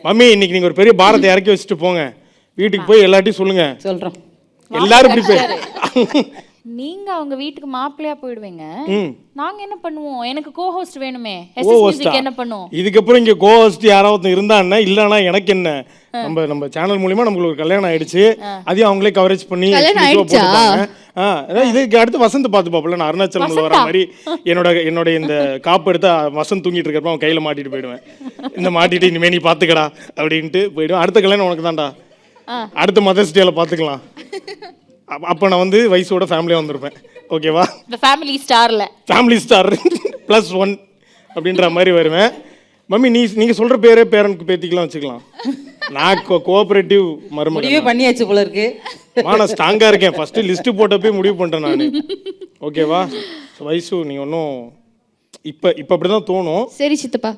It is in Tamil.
மம்மி இன்னைக்கு நீங்க ஒரு பெரிய பாரத்தை இறக்கி வச்சுட்டு போங்க, வீட்டுக்கு போய் எல்லாத்தையும் சொல்லுங்க. சொல்றோம். எல்லாரும் ப்ரிப்பேர். நீங்க அவங்க வீட்டுக்கு மாப்பிள்ளையா போயிடுவீங்க, நாங்க என்ன பண்ணுவோம்? எனக்கு கோஹோஸ்ட் வேணுமே. என்ன பண்ணுவோம்? இதுக்கப்புறம் இங்க கோஹோஸ்ட் யாராவது இருந்தா என்ன, இல்லனா எனக்கு என்ன? நம்ம சேனல் மூலமா நமக்கு ஒரு கல்யாணம் ஆயிடுச்சு, அதையும் அவங்களே கவரேஜ் பண்ணி போட்டுப்பாங்க. இதுக்கு அடுத்து வசந்த் பார்த்து பாப்பல, நான் அருணாச்சலம்ல வர மாதிரி என்னோட இந்த காப்பு எடுத்து வசந்த் தூங்கிட்டு இருக்கிறப்ப அவன் கையில மாட்டிட்டு போயிடுவேன். இந்த மாட்டிட்டு இனிமே நீ பாத்துக்கடா அப்படின்ட்டு போயிடுவேன். அடுத்த கல்யாணம் உனக்கு தான்டா, அடுத்த மதர்ஸ் டேல பாத்துக்கலாம். அப்போ நான் வந்து வயசோட ஃபேமிலியாக வந்திருப்பேன். ஓகேவா? ஃபேமிலி ஸ்டார்ல ஃபேமிலி ஸ்டார் +1 அப்படின்ற மாதிரி வருவேன். மம்மி நீங்கள் சொல்கிற பேரே பேரனுக்கு பேத்திக்கலாம் வச்சுக்கலாம். நான் கோஆப்ரேட்டிவ் மருமகன். முடிவே பண்ணியாச்சு போல இருக்கு. நான் ஸ்ட்ராங்காக இருக்கேன். ஃபஸ்ட்டு லிஸ்ட்டு போட்டப்பே முடிவு பண்ணிட்டேன் நான். ஓகேவா? வயசு நீங்கள் ஒன்றும் இப்போ அப்படி தான் தோணும். சரி சித்தப்பா.